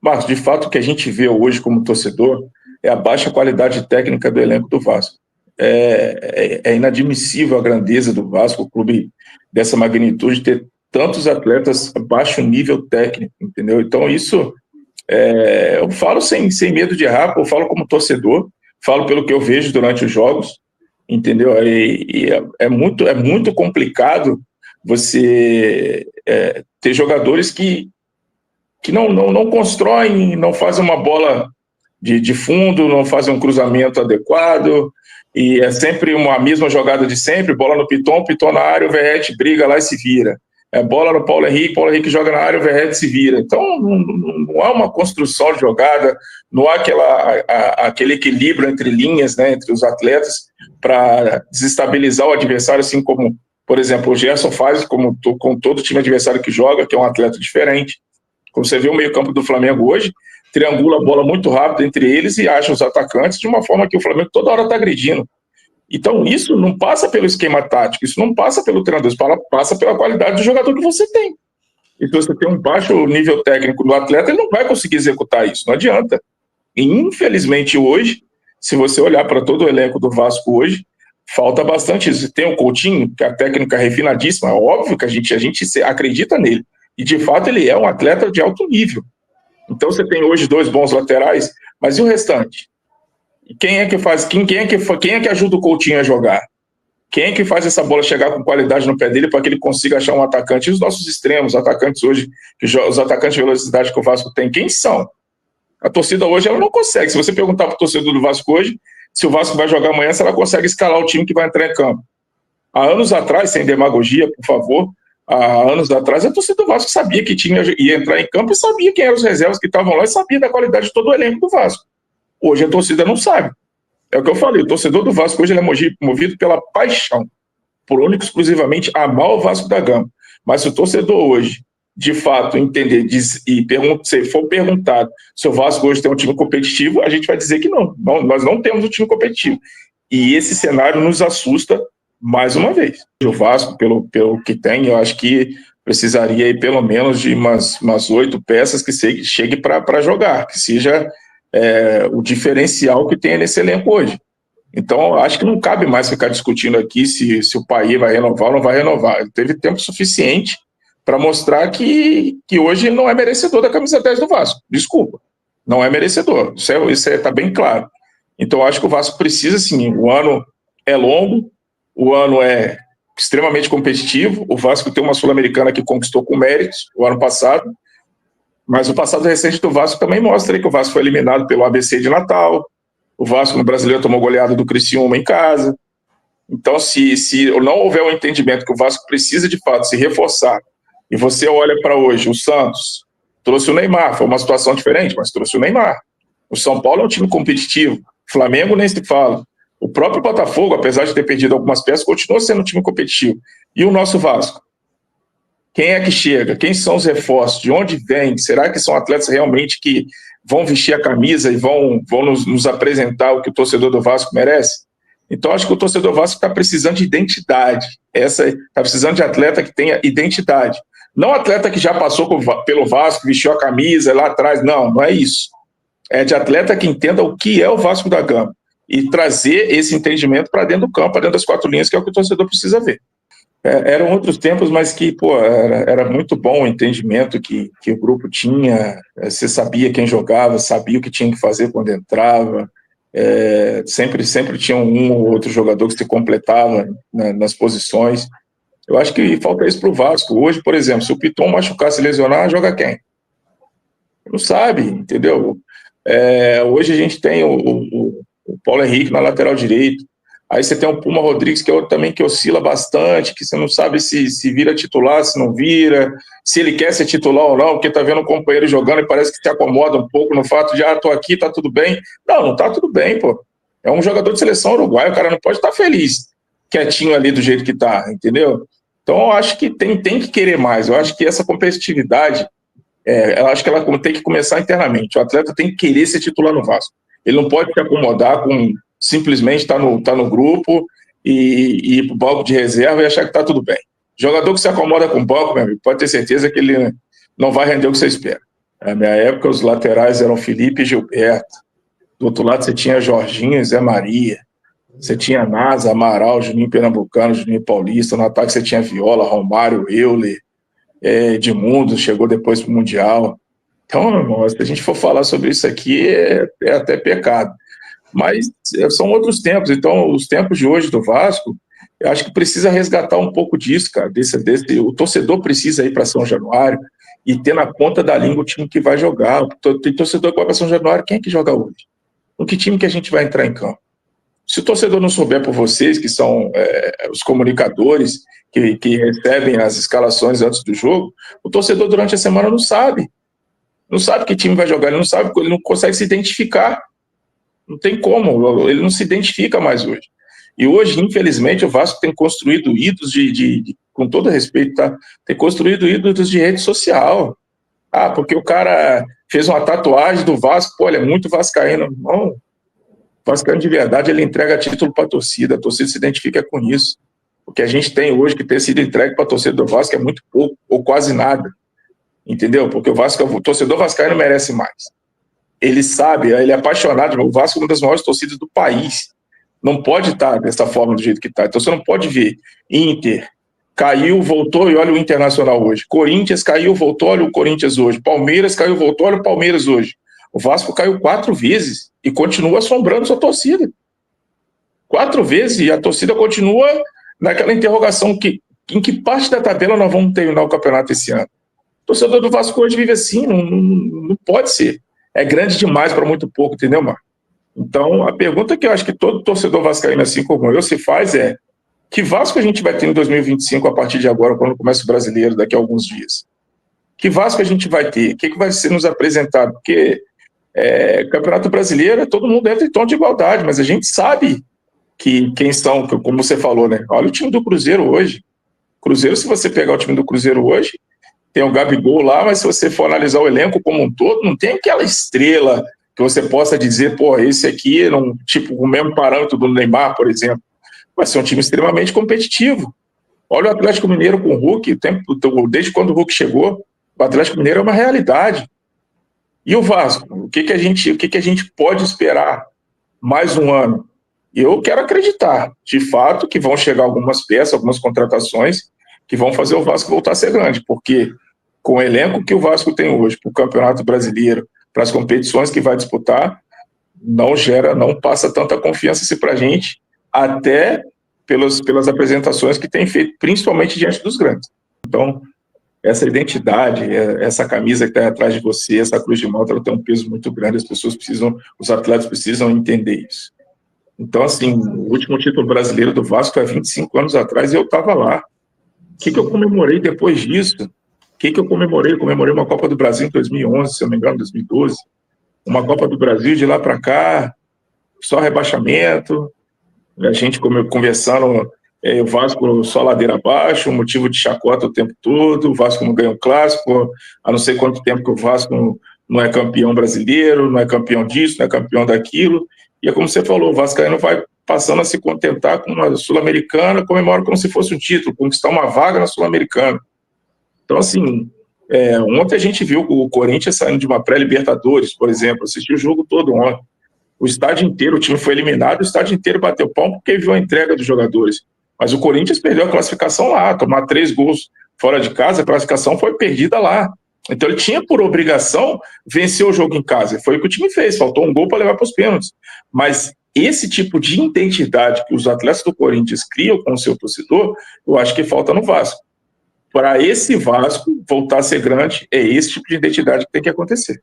Marcos, de fato, o que a gente vê hoje como torcedor é a baixa qualidade técnica do elenco do Vasco. É inadmissível a grandeza do Vasco, o clube dessa magnitude, ter tantos atletas a baixo nível técnico, entendeu? Então, isso, eu falo sem medo de errar, eu falo como torcedor, falo pelo que eu vejo durante os jogos, entendeu? É muito complicado você ter jogadores que não constroem, não fazem uma bola de fundo, não fazem um cruzamento adequado, e é sempre uma mesma jogada de sempre, bola no Piton na área, o Verratti briga lá e se vira. Bola no Paulo Henrique joga na área, o Verratti se vira. Então, não há uma construção de jogada, não há aquele equilíbrio entre linhas, né, entre os atletas, para desestabilizar o adversário, assim como, por exemplo, o Gerson faz com todo time adversário que joga, que é um atleta diferente. Como você vê o meio-campo do Flamengo hoje, triangula a bola muito rápido entre eles e acha os atacantes de uma forma que o Flamengo toda hora está agredindo. Então, isso não passa pelo esquema tático, isso não passa pelo treinador, isso passa pela qualidade do jogador que você tem. Então, você tem um baixo nível técnico do atleta, ele não vai conseguir executar isso, não adianta. E, infelizmente, hoje, se você olhar para todo o elenco do Vasco hoje, falta bastante isso. Tem o Coutinho, que é a técnica refinadíssima, é óbvio que a gente acredita nele. E, de fato, ele é um atleta de alto nível. Então, você tem hoje 2 bons laterais, mas e o restante? Quem é que faz? Quem é que ajuda o Coutinho a jogar? Quem é que faz essa bola chegar com qualidade no pé dele para que ele consiga achar um atacante? E os nossos extremos, atacantes hoje, os atacantes de velocidade que o Vasco tem, quem são? A torcida hoje ela não consegue. Se você perguntar para o torcedor do Vasco hoje, se o Vasco vai jogar amanhã, se ela consegue escalar o time que vai entrar em campo. Há anos atrás, sem demagogia, por favor, há anos atrás, a torcida do Vasco sabia que ia entrar em campo e sabia quem eram os reservas que estavam lá e sabia da qualidade de todo o elenco do Vasco. Hoje a torcida não sabe. É o que eu falei, o torcedor do Vasco hoje ele é movido pela paixão, por único exclusivamente amar o Vasco da Gama. Mas se o torcedor hoje, de fato, entender se for perguntado se o Vasco hoje tem um time competitivo, a gente vai dizer que não. Nós não temos um time competitivo. E esse cenário nos assusta mais uma vez. O Vasco, pelo que tem, eu acho que precisaria aí pelo menos de umas 8 peças que chegue para jogar, que seja o diferencial que tem nesse elenco hoje. Então, acho que não cabe mais ficar discutindo aqui se o Payet vai renovar ou não vai renovar. Ele teve tempo suficiente para mostrar que hoje ele não é merecedor da camisa 10 do Vasco. Desculpa, não é merecedor. Isso está bem claro. Então, acho que o Vasco precisa, sim. O ano é longo, o ano é extremamente competitivo. O Vasco tem uma Sul-Americana que conquistou com méritos o ano passado, mas o passado recente do Vasco também mostra que o Vasco foi eliminado pelo ABC de Natal, o Vasco no Brasileiro tomou goleada do Criciúma em casa. Então, se não houver um entendimento que o Vasco precisa de fato se reforçar, e você olha para hoje, o Santos trouxe o Neymar, foi uma situação diferente, mas trouxe o Neymar. O São Paulo é um time competitivo, o Flamengo nem se fala. O próprio Botafogo, apesar de ter perdido algumas peças, continua sendo um time competitivo. E o nosso Vasco? Quem é que chega? Quem são os reforços? De onde vem? Será que são atletas realmente que vão vestir a camisa e vão nos apresentar o que o torcedor do Vasco merece? Então, acho que o torcedor do Vasco está precisando de identidade. Está precisando de atleta que tenha identidade. Não atleta que já passou pelo Vasco, vestiu a camisa lá atrás. Não é isso. É de atleta que entenda o que é o Vasco da Gama e trazer esse entendimento para dentro do campo, para dentro das 4 linhas, que é o que o torcedor precisa ver. Eram outros tempos, mas que era muito bom o entendimento que o grupo tinha. Você sabia quem jogava, sabia o que tinha que fazer quando entrava. Sempre tinha um ou outro jogador que se completava, né, nas posições. Eu acho que falta isso para o Vasco. Hoje, por exemplo, se o Piton machucar, se lesionar, joga quem? Não sabe, entendeu? Hoje a gente tem o Paulo Henrique na lateral direito. Aí você tem o Puma Rodrigues, que é outro também que oscila bastante, que você não sabe se vira titular, se não vira, se ele quer ser titular ou não, porque tá vendo um companheiro jogando e parece que se acomoda um pouco no fato de, tô aqui, tá tudo bem. Não tá tudo bem, pô. É um jogador de seleção uruguaia, o cara não pode estar feliz, quietinho ali do jeito que tá, entendeu? Então, eu acho que tem que querer mais. Eu acho que essa competitividade, eu acho que ela tem que começar internamente. O atleta tem que querer ser titular no Vasco. Ele não pode se acomodar com simplesmente tá no grupo e ir para o banco de reserva e achar que está tudo bem. Jogador que se acomoda com o banco, meu amigo, pode ter certeza que ele não vai render o que você espera. Na minha época, os laterais eram Felipe e Gilberto. Do outro lado, você tinha Jorginho e Zé Maria. Você tinha Nasa, Amaral, Juninho Pernambucano, Juninho Paulista. No ataque, você tinha Viola, Romário, Euler, Edmundo, chegou depois para o Mundial. Então, meu irmão, se a gente for falar sobre isso aqui, é até pecado. Mas são outros tempos. Então, os tempos de hoje do Vasco, eu acho que precisa resgatar um pouco disso, cara. O torcedor precisa ir para São Januário e ter na ponta da língua o time que vai jogar. Tem torcedor que vai para São Januário, quem é que joga hoje? Com que time que a gente vai entrar em campo? Se o torcedor não souber por vocês, que são os comunicadores que recebem as escalações antes do jogo, o torcedor durante a semana não sabe. Não sabe que time vai jogar, ele não sabe, ele não consegue se identificar. Não tem como, ele não se identifica mais hoje. E hoje, infelizmente, o Vasco tem construído ídolos com todo respeito, tá? Tem construído ídolos de rede social. Ah, porque o cara fez uma tatuagem do Vasco, pô, ele é muito vascaíno. Não, o vascaíno de verdade, ele entrega título para a torcida se identifica com isso. O que a gente tem hoje que ter sido entregue para a torcida do Vasco é muito pouco, ou quase nada. Entendeu? Porque o torcedor vascaíno merece mais. Ele sabe, ele é apaixonado. O Vasco é uma das maiores torcidas do país. Não pode estar dessa forma do jeito que está. Então você não pode ver Inter caiu, voltou e olha o Internacional hoje. Corinthians caiu, voltou, olha o Corinthians hoje. Palmeiras caiu, voltou, olha o Palmeiras hoje. O Vasco caiu 4 vezes e continua assombrando sua torcida. 4 vezes e a torcida continua naquela interrogação em que parte da tabela nós vamos terminar o campeonato esse ano. O torcedor do Vasco hoje vive assim, não pode ser. É grande demais para muito pouco, entendeu, Marco? Então, a pergunta que eu acho que todo torcedor vascaíno, assim como eu, se faz é: que Vasco a gente vai ter em 2025 a partir de agora, quando começa o Brasileiro, daqui a alguns dias? Que Vasco a gente vai ter? O que vai ser nos apresentado? Porque Campeonato Brasileiro, todo mundo entra em tom de igualdade, mas a gente sabe quem são, como você falou, né? Olha o time do Cruzeiro hoje. Cruzeiro, se você pegar o time do Cruzeiro hoje, tem o Gabigol lá, mas se você for analisar o elenco como um todo, não tem aquela estrela que você possa dizer, pô, esse aqui, tipo, o mesmo parâmetro do Neymar, por exemplo. Vai ser um time extremamente competitivo. Olha o Atlético Mineiro com o Hulk, desde quando o Hulk chegou, o Atlético Mineiro é uma realidade. E o Vasco? O que a gente pode esperar mais um ano? Eu quero acreditar, de fato, que vão chegar algumas peças, algumas contratações que vão fazer o Vasco voltar a ser grande, porque com o elenco que o Vasco tem hoje para o Campeonato Brasileiro, para as competições que vai disputar, não passa tanta confiança assim para a gente, até pelas apresentações que tem feito, principalmente diante dos grandes. Então, essa identidade, essa camisa que está atrás de você, essa cruz de malta, ela tem um peso muito grande, os atletas precisam entender isso. Então, assim, o último título brasileiro do Vasco é 25 anos atrás e eu estava lá. O que eu comemorei depois disso? O que eu comemorei? Eu comemorei uma Copa do Brasil em 2011, se eu não me engano, 2012. Uma Copa do Brasil de lá para cá, só rebaixamento, a gente conversando, o Vasco só ladeira abaixo, motivo de chacota o tempo todo, o Vasco não ganha um clássico, há não sei quanto tempo que o Vasco não é campeão brasileiro, não é campeão disso, não é campeão daquilo. E é como você falou, o Vascaíno vai passando a se contentar com uma Sul-Americana, comemora como se fosse um título, conquistar uma vaga na Sul-Americana. Então, assim, ontem a gente viu o Corinthians saindo de uma pré-Libertadores, por exemplo, assistiu o jogo todo ontem. O estádio inteiro, o time foi eliminado, o estádio inteiro bateu palmo porque viu a entrega dos jogadores. Mas o Corinthians perdeu a classificação lá, tomar 3 gols fora de casa, a classificação foi perdida lá. Então ele tinha por obrigação vencer o jogo em casa. Foi o que o time fez, faltou um gol para levar para os pênaltis. Mas esse tipo de identidade que os atletas do Corinthians criam com o seu torcedor, eu acho que falta no Vasco. Para esse Vasco voltar a ser grande, é esse tipo de identidade que tem que acontecer.